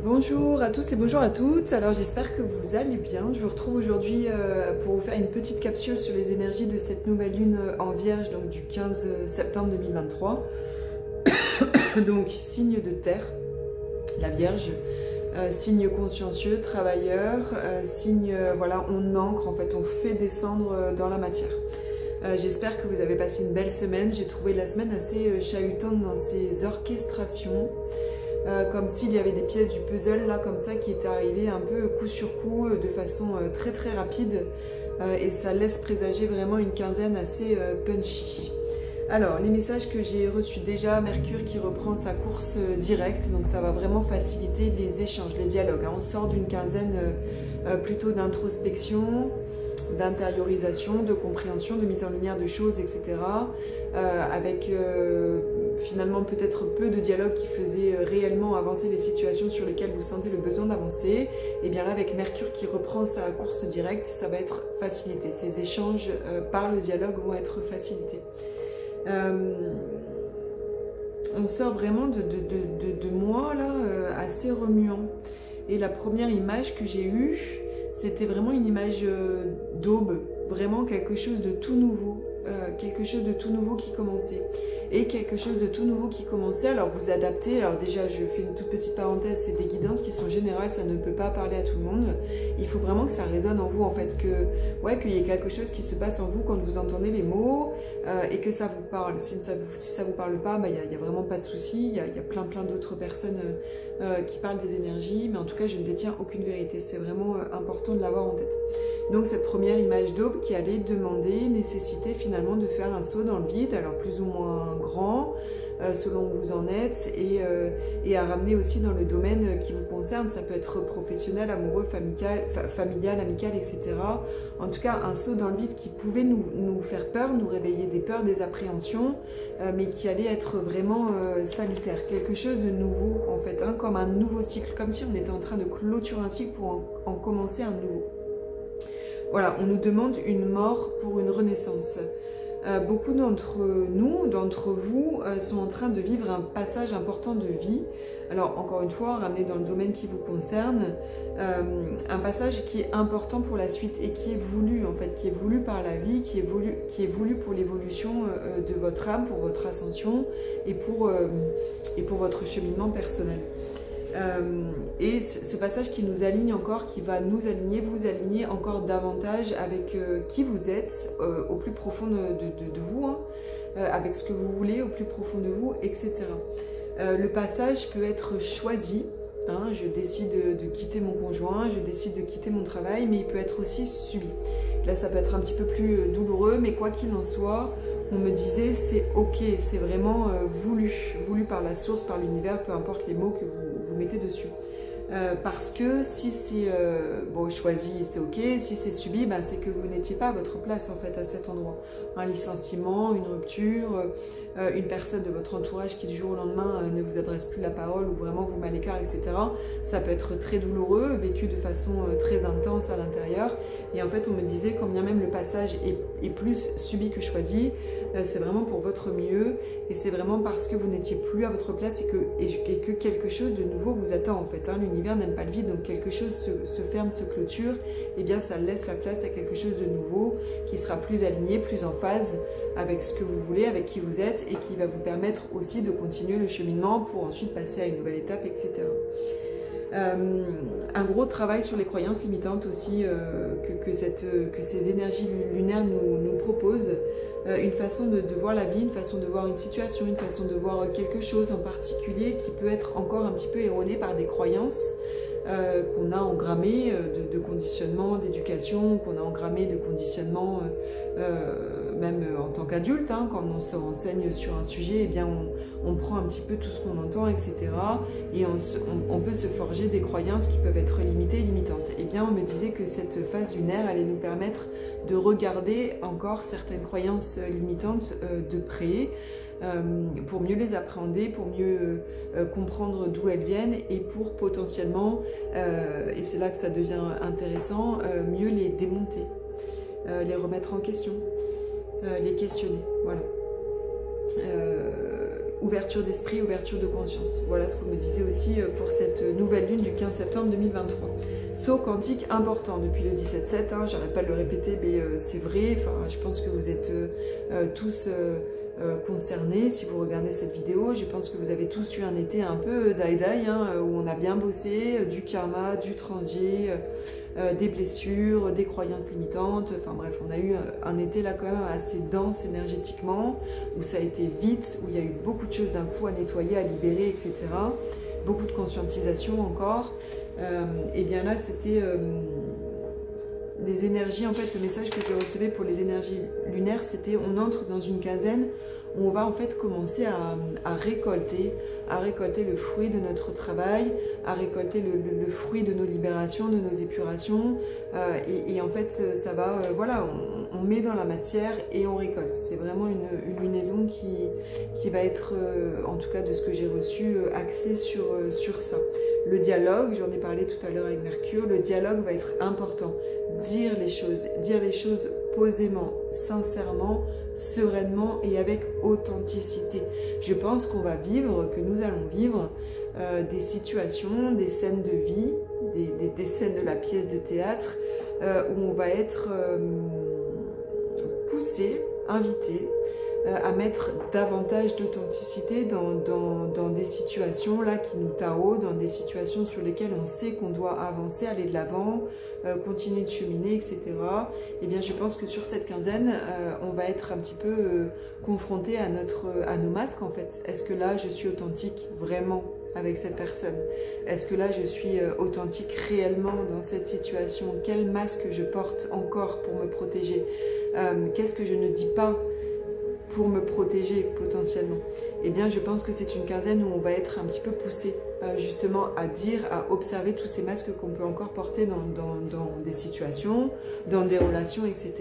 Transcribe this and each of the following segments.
Bonjour à tous et bonjour à toutes, alors j'espère que vous allez bien. Je vous retrouve aujourd'hui pour vous faire une petite capsule sur les énergies de cette nouvelle lune en Vierge, donc du 15 septembre 2023. Donc signe de terre, la Vierge, signe consciencieux, travailleur, signe, voilà, on ancre, en fait on fait descendre dans la matière. J'espère que vous avez passé une belle semaine. J'ai trouvé la semaine assez chahutante dans ses orchestrations. Comme s'il y avait des pièces du puzzle là comme ça qui étaient arrivées un peu coup sur coup de façon très très rapide et ça laisse présager vraiment une quinzaine assez punchy. Alors les messages que j'ai reçus déjà, Mercure qui reprend sa course directe, donc ça va vraiment faciliter les échanges, les dialogues, hein. On sort d'une quinzaine plutôt d'introspection, d'intériorisation, de compréhension, de mise en lumière de choses, etc. Avec finalement peut-être peu de dialogue qui faisait réellement avancer les situations sur lesquelles vous sentez le besoin d'avancer. Et bien là, avec Mercure qui reprend sa course directe, ça va être facilité. Ces échanges par le dialogue vont être facilités. On sort vraiment de mois là, assez remuant. Et la première image que j'ai eue, c'était vraiment une image d'aube, vraiment quelque chose de tout nouveau, qui commençait. Et quelque chose de tout nouveau qui commençait, alors vous adaptez, alors déjà je fais une toute petite parenthèse, c'est des guidances qui sont générales, ça ne peut pas parler à tout le monde. Il faut vraiment que ça résonne en vous, en fait, qu'il y ait quelque chose qui se passe en vous quand vous entendez les mots et que ça vous parle. Si ça vous parle pas, il n'y a vraiment pas de souci, il y a plein d'autres personnes qui parlent des énergies, mais en tout cas je ne détiens aucune vérité, c'est vraiment important de l'avoir en tête. Donc cette première image d'aube qui allait demander, nécessiter finalement de faire un saut dans le vide, alors plus ou moins grand, selon où vous en êtes, et à ramener aussi dans le domaine qui vous concerne. Ça peut être professionnel, amoureux, familial, amical, etc. En tout cas, un saut dans le vide qui pouvait nous faire peur, nous réveiller des peurs, des appréhensions, mais qui allait être vraiment salutaire. Quelque chose de nouveau, en fait, hein, comme un nouveau cycle, comme si on était en train de clôturer un cycle pour en commencer un nouveau. Voilà, on nous demande une mort pour une renaissance. Beaucoup d'entre nous, d'entre vous, sont en train de vivre un passage important de vie. Alors, encore une fois, ramené dans le domaine qui vous concerne, un passage qui est important pour la suite et qui est voulu, en fait, qui est voulu par la vie, qui est voulu pour l'évolution de votre âme, pour votre ascension et pour votre cheminement personnel. Et ce passage qui nous aligne encore, qui va nous aligner, vous aligner encore davantage avec qui vous êtes au plus profond de vous, hein, avec ce que vous voulez au plus profond de vous, etc. Le passage peut être choisi, hein, je décide de quitter mon conjoint, je décide de quitter mon travail, mais il peut être aussi subi. Là ça peut être un petit peu plus douloureux, mais quoi qu'il en soit, on me disait c'est ok, c'est vraiment voulu par la source, par l'univers, peu importe les mots que vous mettez dessus. Parce que si c'est choisi, c'est ok, si c'est subi, ben, c'est que vous n'étiez pas à votre place en fait à cet endroit. Un licenciement, une rupture, une personne de votre entourage qui du jour au lendemain ne vous adresse plus la parole ou vraiment vous met à l'écart, etc. Ça peut être très douloureux, vécu de façon très intense à l'intérieur. Et en fait on me disait quand bien même le passage est plus subi que choisi, c'est vraiment pour votre mieux et c'est vraiment parce que vous n'étiez plus à votre place et que quelque chose de nouveau vous attend en fait, hein. L'univers n'aime pas le vide, donc quelque chose se ferme, se clôture, et bien ça laisse la place à quelque chose de nouveau qui sera plus aligné, plus en phase avec ce que vous voulez, avec qui vous êtes et qui va vous permettre aussi de continuer le cheminement pour ensuite passer à une nouvelle étape, etc. Un gros travail sur les croyances limitantes aussi que ces énergies lunaires nous proposent, une façon de voir la vie, une façon de voir une situation, une façon de voir quelque chose en particulier qui peut être encore un petit peu erronée par des croyances qu'on a engrammées de conditionnement, d'éducation, qu'on a engrammées de conditionnement même en tant qu'adulte, hein, quand on se renseigne sur un sujet, eh bien on prend un petit peu tout ce qu'on entend, etc. Et on peut se forger des croyances qui peuvent être limitées et limitantes. Eh bien on me disait que cette phase lunaire allait nous permettre de regarder encore certaines croyances limitantes de près, pour mieux les appréhender, pour mieux comprendre d'où elles viennent et pour potentiellement, et c'est là que ça devient intéressant, mieux les démonter, les remettre en question, les questionner, voilà. ouverture d'esprit, ouverture de conscience. Voilà ce qu'on me disait aussi pour cette nouvelle lune du 15 septembre 2023. Saut quantique important depuis le 17-7, hein, j'arrête pas de le répéter, mais c'est vrai, enfin, je pense que vous êtes tous concernés si vous regardez cette vidéo. Je pense que vous avez tous eu un été un peu die-die, hein, où on a bien bossé, du karma, du transit, des blessures, des croyances limitantes, enfin bref, on a eu un été là quand même assez dense énergétiquement, où ça a été vite, où il y a eu beaucoup de choses d'un coup à nettoyer, à libérer, etc. Beaucoup de conscientisation encore. Et bien là, c'était les énergies, en fait, le message que je recevais pour les énergies lunaires, c'était on entre dans une quinzaine où on va en fait commencer à récolter le fruit de notre travail, à récolter le fruit de nos libérations, de nos épurations, et en fait ça va, voilà, on met dans la matière et on récolte. C'est vraiment une lunaison qui va être, en tout cas de ce que j'ai reçu, axée sur ça. Le dialogue, j'en ai parlé tout à l'heure avec Mercure, le dialogue va être important. Dire les choses posément, sincèrement, sereinement et avec authenticité. Je pense qu'on va vivre, que nous allons vivre des situations, des scènes de vie, des scènes de la pièce de théâtre où on va être poussé, invité à mettre davantage d'authenticité dans des situations là qui nous taraudent, dans des situations sur lesquelles on sait qu'on doit avancer, aller de l'avant, continuer de cheminer, etc. Et bien je pense que sur cette quinzaine, on va être un petit peu confronté à nos masques en fait. Est-ce que là je suis authentique vraiment avec cette personne? Est-ce que là je suis authentique réellement dans cette situation? Quel masque je porte encore pour me protéger? Qu'est-ce que je ne dis pas pour me protéger potentiellement? Eh bien je pense que c'est une quinzaine où on va être un petit peu poussé justement à dire, à observer tous ces masques qu'on peut encore porter dans des situations, dans des relations, etc.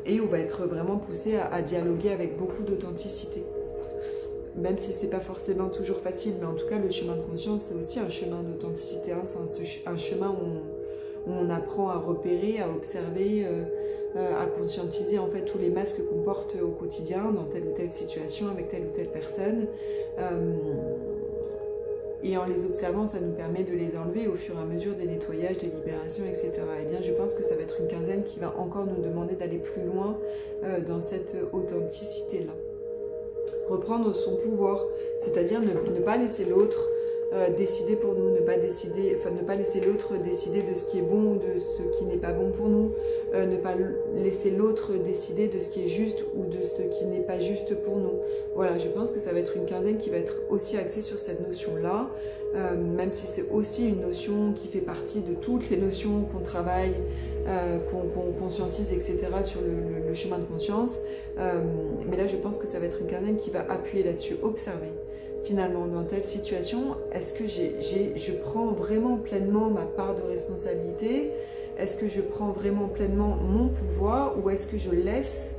Et on va être vraiment poussé à dialoguer avec beaucoup d'authenticité. Même si c'est pas forcément toujours facile, mais en tout cas le chemin de conscience c'est aussi un chemin d'authenticité, hein. C'est un chemin où on apprend à repérer, à observer, à conscientiser en fait tous les masques qu'on porte au quotidien dans telle ou telle situation avec telle ou telle personne, et en les observant ça nous permet de les enlever au fur et à mesure des nettoyages, des libérations, etc. Et bien je pense que ça va être une quinzaine qui va encore nous demander d'aller plus loin dans cette authenticité là. Reprendre son pouvoir, c'est-à-dire ne pas laisser l'autre décider pour nous, ne pas laisser l'autre décider de ce qui est bon ou de ce qui n'est pas bon pour nous, ne pas laisser l'autre décider de ce qui est juste ou de ce qui n'est pas juste pour nous. Voilà, je pense que ça va être une quinzaine qui va être aussi axée sur cette notion-là, même si c'est aussi une notion qui fait partie de toutes les notions qu'on travaille, qu'on conscientise, etc. sur le chemin de conscience. Mais là, je pense que ça va être une quinzaine qui va appuyer là-dessus, observer. Finalement, dans telle situation, est-ce que je prends vraiment pleinement ma part de responsabilité? Est-ce que je prends vraiment pleinement mon pouvoir ou est-ce que je laisse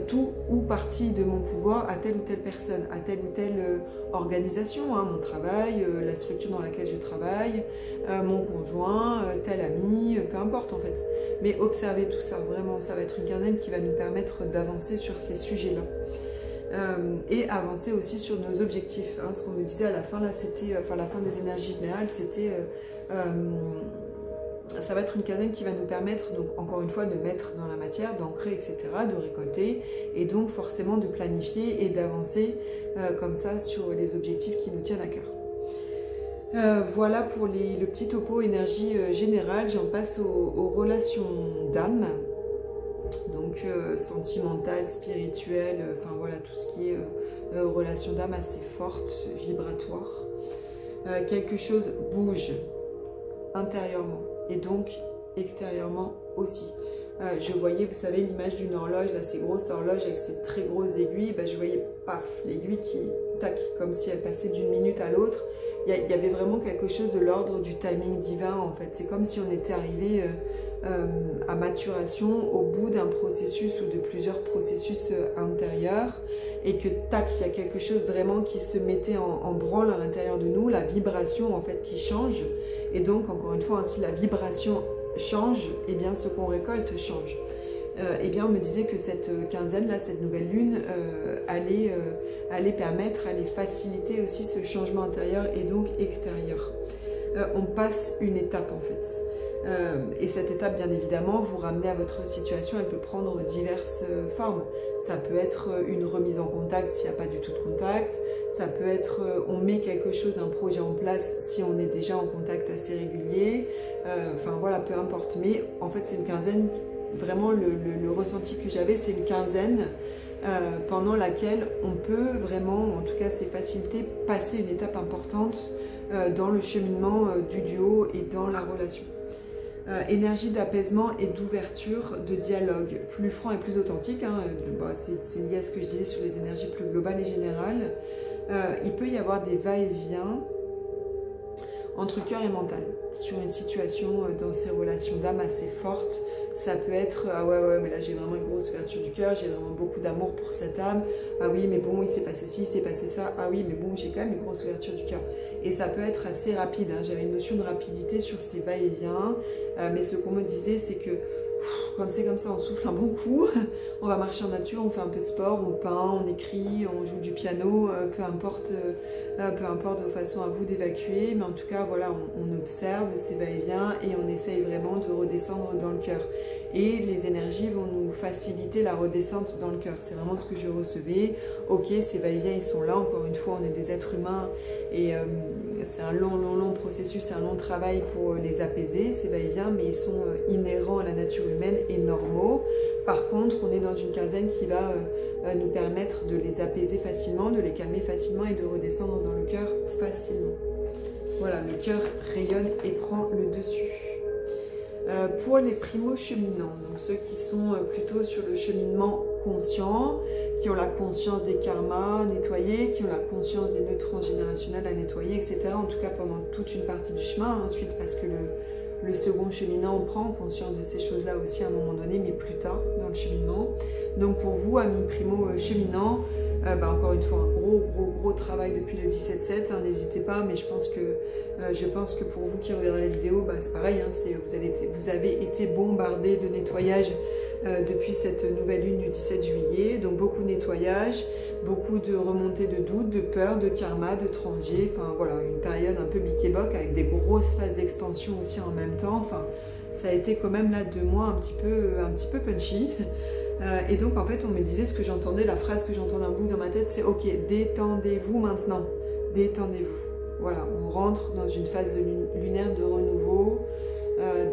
tout ou partie de mon pouvoir à telle ou telle personne, à telle ou telle organisation, hein, mon travail, la structure dans laquelle je travaille, mon conjoint, tel ami, peu importe en fait. Mais observez tout ça, vraiment, ça va être une quinzaine qui va nous permettre d'avancer sur ces sujets-là. Et avancer aussi sur nos objectifs. Hein. Ce qu'on me disait à la fin, là, c'était, enfin la fin des énergies générales, c'était, ça va être une quinzaine qui va nous permettre, donc encore une fois, de mettre dans la matière, d'ancrer, etc., de récolter, et donc forcément de planifier et d'avancer comme ça sur les objectifs qui nous tiennent à cœur. Voilà pour le petit topo énergie générale. J'en passe aux relations d'âme. Donc sentimentale, spirituelle, enfin voilà, tout ce qui est relation d'âme assez forte, vibratoire. Quelque chose bouge intérieurement et donc extérieurement aussi. Je voyais, vous savez, l'image d'une horloge, là, ces grosses horloges avec ces très grosses aiguilles, je voyais, paf, l'aiguille qui, tac, comme si elle passait d'une minute à l'autre. Il y avait vraiment quelque chose de l'ordre du timing divin, en fait. C'est comme si on était arrivé à maturation au bout d'un processus ou de plusieurs processus intérieurs et que, tac, il y a quelque chose vraiment qui se mettait en branle à l'intérieur de nous, la vibration, en fait, qui change. Et donc, encore une fois, si la vibration change, eh bien, ce qu'on récolte change. eh bien on me disait que cette quinzaine là, cette nouvelle lune allait permettre, allait faciliter aussi ce changement intérieur et donc extérieur. On passe une étape en fait. Et cette étape, bien évidemment, vous ramenez à votre situation, elle peut prendre diverses formes. Ça peut être une remise en contact s'il n'y a pas du tout de contact. Ça peut être, on met quelque chose, un projet en place si on est déjà en contact assez régulier. Enfin voilà, peu importe. Mais en fait, c'est une quinzaine, vraiment le ressenti que j'avais, c'est une quinzaine pendant laquelle on peut vraiment, en tout cas c'est facilité, passer une étape importante dans le cheminement du duo et dans la relation. Énergie d'apaisement et d'ouverture, de dialogue, plus franc et plus authentique, hein, c'est lié à ce que je disais sur les énergies plus globales et générales. Il peut y avoir des va-et-vient entre cœur et mental sur une situation dans ces relations d'âme assez fortes. Ça peut être ah ouais mais là j'ai vraiment une grosse ouverture du cœur, j'ai vraiment beaucoup d'amour pour cette âme, ah oui mais bon il s'est passé ci, il s'est passé ça, ah oui mais bon j'ai quand même une grosse ouverture du cœur. Et ça peut être assez rapide, hein. J'avais une notion de rapidité sur ces va-et-vient, mais ce qu'on me disait c'est que quand c'est comme ça, on souffle un bon coup, on va marcher en nature, on fait un peu de sport, on peint, on écrit, on joue du piano, peu importe de façon à vous d'évacuer, mais en tout cas, voilà, on observe ces va-et-vient et on essaye vraiment de redescendre dans le cœur. Et les énergies vont nous faciliter la redescente dans le cœur. C'est vraiment ce que je recevais. Ok, ces va-et-vient, ils sont là. Encore une fois, on est des êtres humains et c'est un long processus, c'est un long travail pour les apaiser, ces va-et-vient, mais ils sont inhérents à la nature humaine et normaux. Par contre, on est dans une quinzaine qui va nous permettre de les apaiser facilement, de les calmer facilement et de redescendre dans le cœur facilement. Voilà, le cœur rayonne et prend le dessus. Pour les primo-cheminants, donc ceux qui sont plutôt sur le cheminement conscient, qui ont la conscience des karmas nettoyés, qui ont la conscience des nœuds transgénérationnels à nettoyer, etc. En tout cas pendant toute une partie du chemin, ensuite parce que le second cheminant, on prend conscience de ces choses-là aussi à un moment donné, mais plus tard dans le cheminement. Donc pour vous, amis primo-cheminants, encore une fois, un gros travail depuis le 17-7, hein, n'hésitez pas, mais je pense que pour vous qui regardez la vidéo, c'est pareil, hein, vous avez été bombardés de nettoyage depuis cette nouvelle lune du 17 juillet, donc beaucoup de nettoyage, beaucoup de remontées de doutes, de peur, de karma, de transgé, enfin voilà, une période un peu biquet-boc avec des grosses phases d'expansion aussi en même temps, enfin ça a été quand même là 2 mois un petit peu punchy. Et donc en fait on me disait ce que j'entendais, la phrase que j'entendais un bout dans ma tête, c'est ok, détendez-vous maintenant, détendez-vous. Voilà, on rentre dans une phase lunaire de renouveau,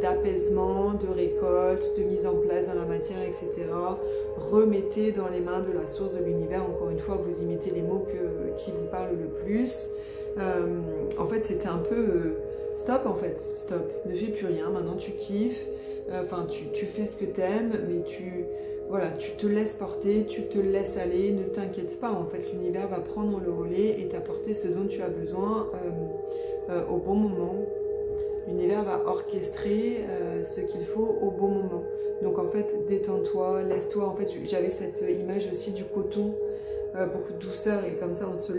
d'apaisement, de récolte, de mise en place dans la matière, etc. Remettez dans les mains de la source de l'univers, encore une fois, vous y mettez les mots qui vous parlent le plus. En fait, c'était un peu stop, en fait, stop, ne fais plus rien, maintenant tu kiffes, tu fais ce que t'aimes, mais voilà, tu te laisses porter, tu te laisses aller, ne t'inquiète pas, en fait, l'univers va prendre le relais et t'apporter ce dont tu as besoin au bon moment. L'univers va orchestrer ce qu'il faut au bon moment. Donc en fait, détends-toi, laisse-toi. En fait, j'avais cette image aussi du coton, beaucoup de douceur, et comme ça, on se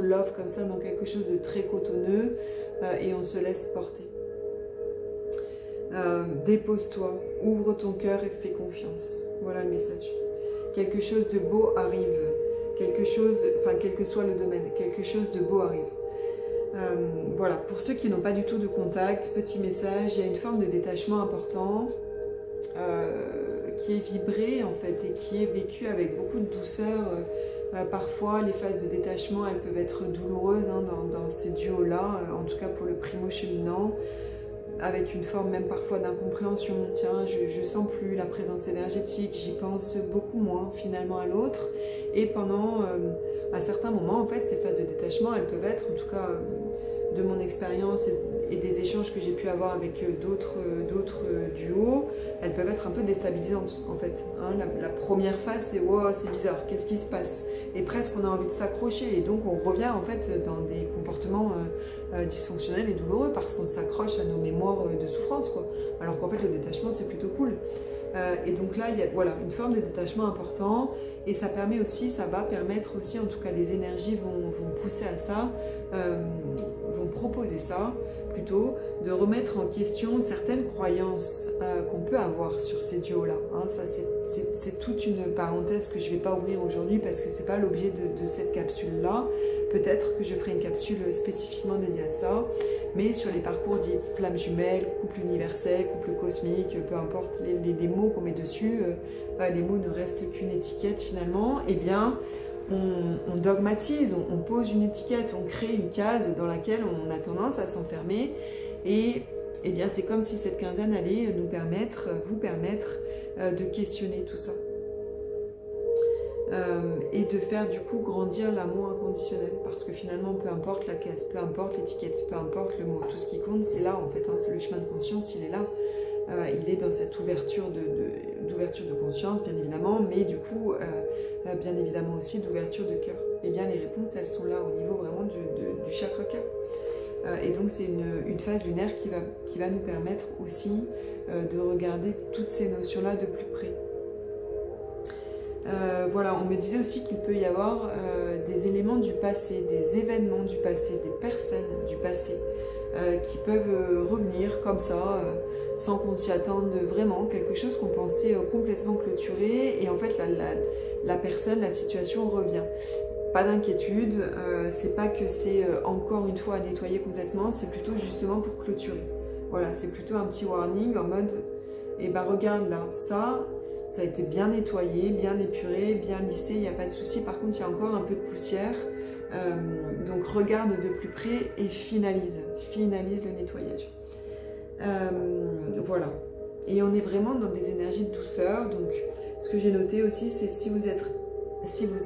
love comme ça dans quelque chose de très cotonneux et on se laisse porter. Dépose-toi, ouvre ton cœur et fais confiance. Voilà le message. Quelque chose de beau arrive. Quelque chose, quel que soit le domaine, quelque chose de beau arrive. Voilà, pour ceux qui n'ont pas du tout de contact, petit message, il y a une forme de détachement important qui est vibré en fait et qui est vécu avec beaucoup de douceur. Parfois, les phases de détachement, elles peuvent être douloureuses hein, dans ces duos-là, en tout cas pour le primo-cheminant, avec une forme même parfois d'incompréhension. Tiens, je sens plus la présence énergétique, j'y pense beaucoup moins finalement à l'autre. Et pendant, à certains moments, en fait, ces phases de détachement, elles peuvent être, en tout cas de mon expérience et des échanges que j'ai pu avoir avec d'autres duos, elles peuvent être un peu déstabilisantes en fait. Hein, la première phase, c'est wow, c'est bizarre, qu'est-ce qui se passe? Et presque on a envie de s'accrocher et donc on revient en fait dans des comportements dysfonctionnels et douloureux parce qu'on s'accroche à nos mémoires de souffrance quoi. Alors qu'en fait le détachement c'est plutôt cool. Et donc là il y a voilà, une forme de détachement important et ça permet aussi, ça va permettre aussi, en tout cas les énergies vont pousser à ça, vont proposer ça, plutôt, de remettre en question certaines croyances qu'on peut avoir sur ces duos-là. Hein. Ça, c'est toute une parenthèse que je ne vais pas ouvrir aujourd'hui parce que ce n'est pas l'objet de cette capsule-là. Peut-être que je ferai une capsule spécifiquement dédiée à ça, mais sur les parcours dits flammes jumelles, couple universel, couple cosmique, peu importe les mots qu'on met dessus, les mots ne restent qu'une étiquette finalement, eh bien, on dogmatise, on pose une étiquette, on crée une case dans laquelle on a tendance à s'enfermer et eh bien c'est comme si cette quinzaine allait nous permettre, vous permettre de questionner tout ça et de faire du coup grandir l'amour inconditionnel parce que finalement peu importe la case, peu importe l'étiquette, peu importe le mot, tout ce qui compte c'est là en fait, hein, c'est le chemin de conscience, il est là. Il est dans cette ouverture de conscience, bien évidemment, mais du coup, bien évidemment aussi d'ouverture de cœur. Eh bien, les réponses, elles sont là au niveau vraiment du chakra cœur. Et donc, c'est une phase lunaire qui va nous permettre aussi de regarder toutes ces notions-là de plus près. Voilà, on me disait aussi qu'il peut y avoir des éléments du passé, des événements du passé, des personnes du passé, qui peuvent revenir comme ça, sans qu'on s'y attende vraiment, quelque chose qu'on pensait complètement clôturé, et en fait la personne, la situation revient. Pas d'inquiétude, c'est pas que c'est encore une fois à nettoyer complètement, c'est plutôt justement pour clôturer. Voilà, c'est plutôt un petit warning en mode, eh ben regarde là, ça a été bien nettoyé, bien épuré, bien lissé, il n'y a pas de souci, par contre il y a encore un peu de poussière. Donc regarde de plus près et finalise le nettoyage. Voilà. Et on est vraiment dans des énergies de douceur. Donc ce que j'ai noté aussi, c'est si vous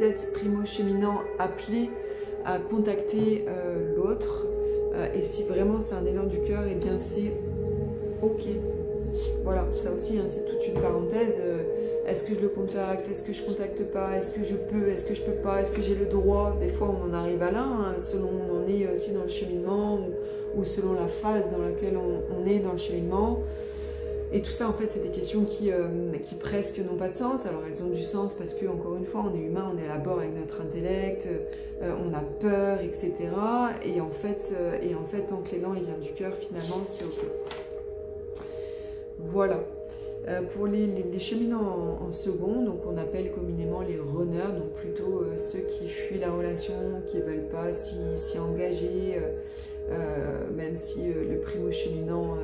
êtes primo-cheminant appelé à contacter l'autre, et si vraiment c'est un élan du cœur, et bien c'est ok. Voilà, ça aussi, hein, c'est toute une parenthèse. Est-ce que je le contacte? Est-ce que je contacte pas? Est-ce que je peux? Est-ce que je peux pas? Est-ce que j'ai le droit? Des fois, on en arrive à là, hein, selon où on est aussi dans le cheminement ou selon la phase dans laquelle on est dans le cheminement. Et tout ça, en fait, c'est des questions qui presque n'ont pas de sens. Alors, elles ont du sens parce que, encore une fois, on est humain, on est à bord avec notre intellect, on a peur, etc. Et en fait, tant que l'élan il vient du cœur, finalement, c'est ok. Voilà. Pour les cheminants en second, donc on appelle communément les runners, donc plutôt ceux qui fuient la relation, qui ne veulent pas s'y engager, même si le primo cheminant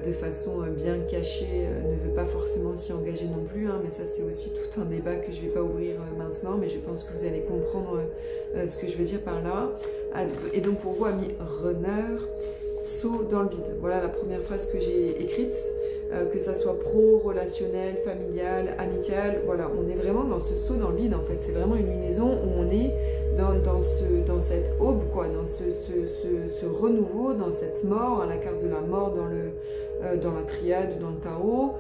de façon bien cachée ne veut pas forcément s'y engager non plus, hein, mais ça c'est aussi tout un débat que je ne vais pas ouvrir maintenant, mais je pense que vous allez comprendre ce que je veux dire par là. Et donc pour vous, amis runners, saut dans le vide. Voilà la première phrase que j'ai écrite. Que ça soit pro, relationnel, familial, amical, voilà, on est vraiment dans ce saut dans le vide en fait, c'est vraiment une lunaison où on est dans cette aube, quoi, dans ce renouveau, dans cette mort, hein, la carte de la mort dans la triade, dans le tarot,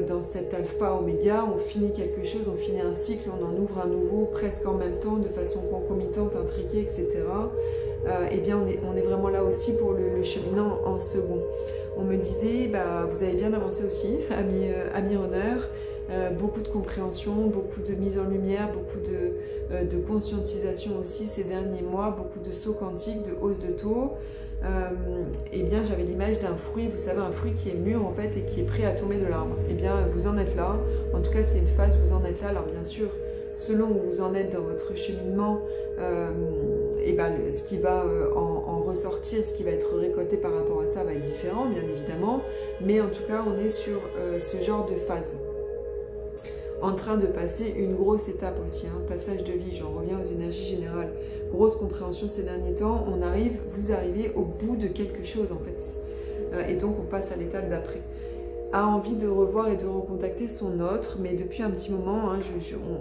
dans cet alpha oméga, on finit quelque chose, on finit un cycle, on en ouvre un nouveau presque en même temps, de façon concomitante, intriquée, etc. Eh bien on est vraiment là aussi pour le cheminant en second. On me disait, bah, vous avez bien avancé aussi, ami honneur, beaucoup de compréhension, beaucoup de mise en lumière, beaucoup de conscientisation aussi ces derniers mois, beaucoup de sauts quantiques, de hausse de taux. Eh bien, j'avais l'image d'un fruit, vous savez, un fruit qui est mûr en fait et qui est prêt à tomber de l'arbre. Eh bien, vous en êtes là. En tout cas, c'est une phase, vous en êtes là. Alors, bien sûr, selon où vous en êtes dans votre cheminement, et ben, ce qui va en ressortir, ce qui va être récolté par rapport à ça va être différent, bien évidemment. Mais en tout cas, on est sur ce genre de phase. En train de passer une grosse étape aussi, hein, passage de vie, j'en reviens aux énergies générales. Grosse compréhension ces derniers temps, vous arrivez au bout de quelque chose en fait. Et donc on passe à l'étape d'après. A envie de revoir et de recontacter son autre, mais depuis un petit moment, hein,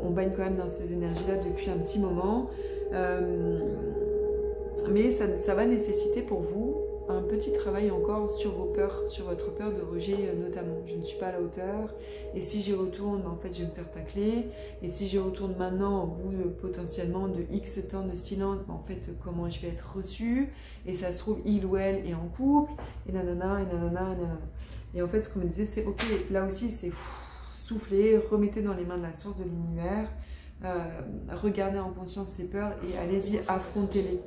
on baigne quand même dans ces énergies-là depuis un petit moment. Mais ça va nécessiter pour vous un petit travail encore sur vos peurs, sur votre peur de rejet notamment. Je ne suis pas à la hauteur, et si j'y retourne, en fait je vais me faire tacler, et si j'y retourne maintenant au bout potentiellement de X temps de silence, en fait comment je vais être reçue, et ça se trouve il ou elle est en couple, et nanana, et nanana, et nanana. Et en fait ce qu'on me disait c'est ok, là aussi c'est souffler, remettez dans les mains de la source de l'univers, regardez en conscience ces peurs et allez-y, affrontez-les.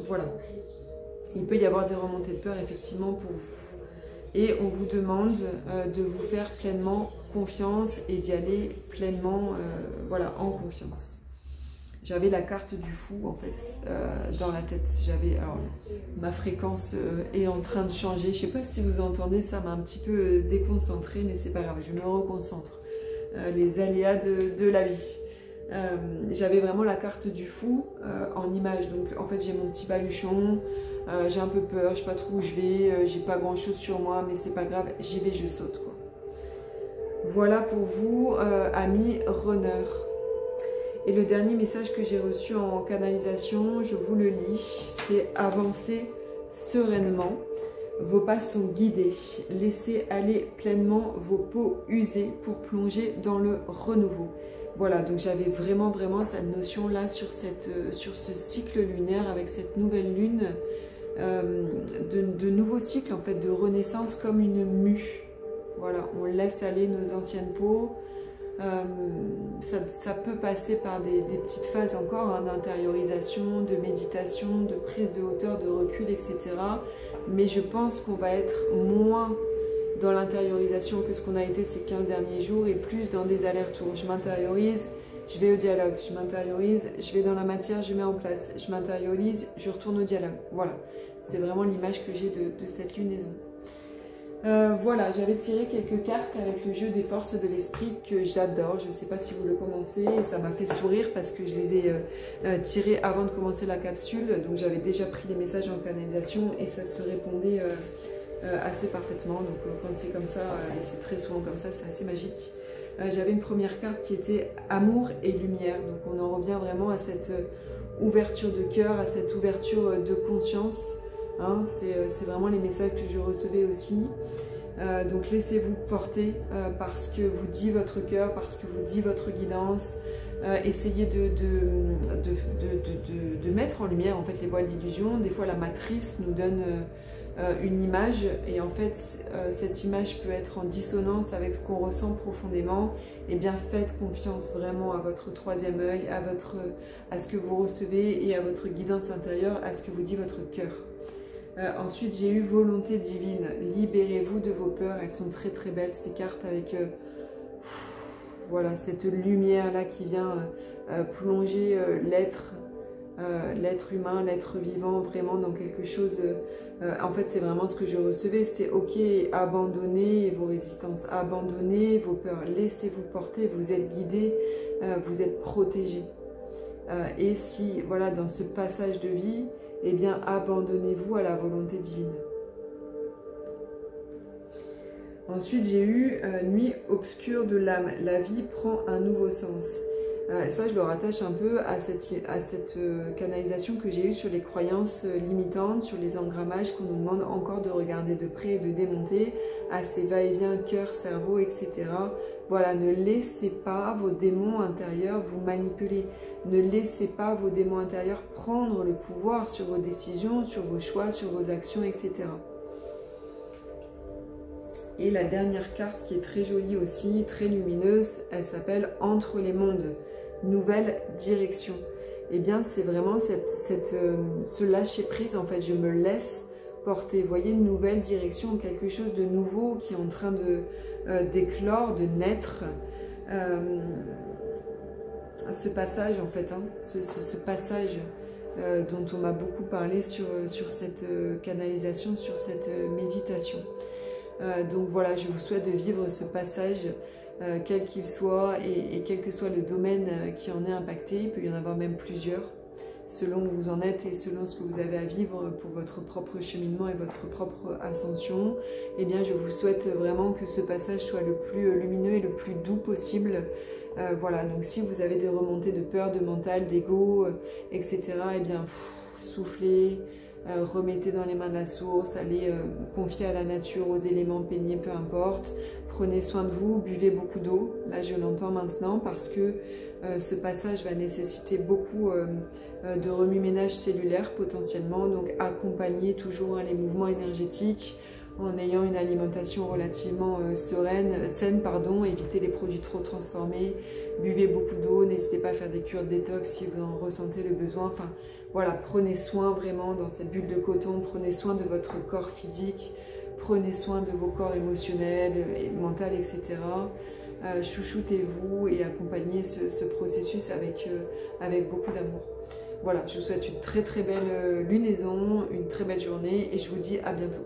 Voilà. Il peut y avoir des remontées de peur effectivement pour vous. Et on vous demande de vous faire pleinement confiance et d'y aller pleinement voilà, en confiance. J'avais la carte du fou en fait dans la tête. Alors ma fréquence est en train de changer. Je ne sais pas si vous entendez, ça m'a un petit peu déconcentrée, mais c'est pas grave, je me reconcentre. Les aléas de la vie. J'avais vraiment la carte du fou en image. Donc en fait j'ai mon petit baluchon. J'ai un peu peur, je sais pas trop où je vais, j'ai pas grand chose sur moi, mais c'est pas grave, j'y vais, je saute quoi. Voilà pour vous, amis runners. Et le dernier message que j'ai reçu en canalisation, je vous le lis, c'est avancer sereinement. Vos pas sont guidés. Laissez aller pleinement vos peaux usées pour plonger dans le renouveau. Voilà, donc j'avais vraiment cette notion-là sur ce cycle lunaire avec cette nouvelle lune. De nouveaux cycles en fait de renaissance comme une mue. Voilà, on laisse aller nos anciennes peaux. Ça peut passer par des petites phases encore hein, d'intériorisation, de méditation, de prise de hauteur, de recul, etc. Mais je pense qu'on va être moins dans l'intériorisation que ce qu'on a été ces 15 derniers jours et plus dans des allers-retours. Je m'intériorise, je vais au dialogue, je m'intériorise, je vais dans la matière, je mets en place, je m'intériorise, je retourne au dialogue. Voilà, c'est vraiment l'image que j'ai de cette lunaison. Voilà, j'avais tiré quelques cartes avec le jeu des forces de l'esprit que j'adore. Je ne sais pas si vous le commencez, et ça m'a fait sourire parce que je les ai tirés avant de commencer la capsule. Donc j'avais déjà pris les messages en canalisation et ça se répondait assez parfaitement. Donc quand c'est comme ça, et c'est très souvent comme ça, c'est assez magique. J'avais une première carte qui était amour et lumière. Donc on en revient vraiment à cette ouverture de cœur, à cette ouverture de conscience. Hein, c'est vraiment les messages que je recevais aussi. Donc laissez-vous porter parce que vous dit votre cœur, parce que vous dit votre guidance. Essayez de mettre en lumière en fait les voiles d'illusion. Des fois la matrice nous donne une image et en fait cette image peut être en dissonance avec ce qu'on ressent profondément. Et bien faites confiance vraiment à votre troisième œil, à ce que vous recevez et à votre guidance intérieure, à ce que vous dit votre cœur. Ensuite, j'ai eu volonté divine. Libérez-vous de vos peurs. Elles sont très très belles ces cartes avec voilà cette lumière là qui vient plonger l'être humain, l'être vivant vraiment dans quelque chose. En fait, c'est vraiment ce que je recevais. C'était ok, abandonnez vos résistances, abandonnez vos peurs, laissez-vous porter. Vous êtes guidés, vous êtes protégés. Et si voilà dans ce passage de vie, eh bien, abandonnez-vous à la volonté divine. Ensuite, j'ai eu nuit obscure de l'âme. La vie prend un nouveau sens. Ça, je le rattache un peu à cette canalisation que j'ai eue sur les croyances limitantes, sur les engrammages qu'on nous demande encore de regarder de près et de démonter, à ces va-et-vient cœur, cerveau, etc. Voilà, ne laissez pas vos démons intérieurs vous manipuler. Ne laissez pas vos démons intérieurs prendre le pouvoir sur vos décisions, sur vos choix, sur vos actions, etc. Et la dernière carte qui est très jolie aussi, très lumineuse, elle s'appelle Entre les mondes, nouvelle direction. Et bien c'est vraiment ce lâcher prise, en fait, je me laisse porter. Vous voyez, une nouvelle direction, quelque chose de nouveau qui est en train d'éclore, de naître. Ce passage en fait, hein, ce passage dont on m'a beaucoup parlé sur cette canalisation, sur cette méditation. Donc voilà, je vous souhaite de vivre ce passage, quel qu'il soit, et quel que soit le domaine qui en est impacté. Il peut y en avoir même plusieurs, selon où vous en êtes et selon ce que vous avez à vivre pour votre propre cheminement et votre propre ascension. Eh bien, je vous souhaite vraiment que ce passage soit le plus lumineux et le plus doux possible. Voilà, donc si vous avez des remontées de peur, de mental, d'ego, etc., eh bien, soufflez, remettez dans les mains de la source, allez confier à la nature, aux éléments, peignez, peu importe. Prenez soin de vous, buvez beaucoup d'eau. Là, je l'entends maintenant parce que ce passage va nécessiter beaucoup de remue-ménage cellulaire potentiellement. Donc, accompagnez toujours les mouvements énergétiques en ayant une alimentation relativement saine, pardon, évitez les produits trop transformés, buvez beaucoup d'eau, n'hésitez pas à faire des cures de détox si vous en ressentez le besoin. Enfin voilà, prenez soin vraiment dans cette bulle de coton, prenez soin de votre corps physique, prenez soin de vos corps émotionnels, et mentaux, etc. Chouchoutez-vous et accompagnez ce processus avec beaucoup d'amour. Voilà, je vous souhaite une très très belle lunaison, une très belle journée et je vous dis à bientôt.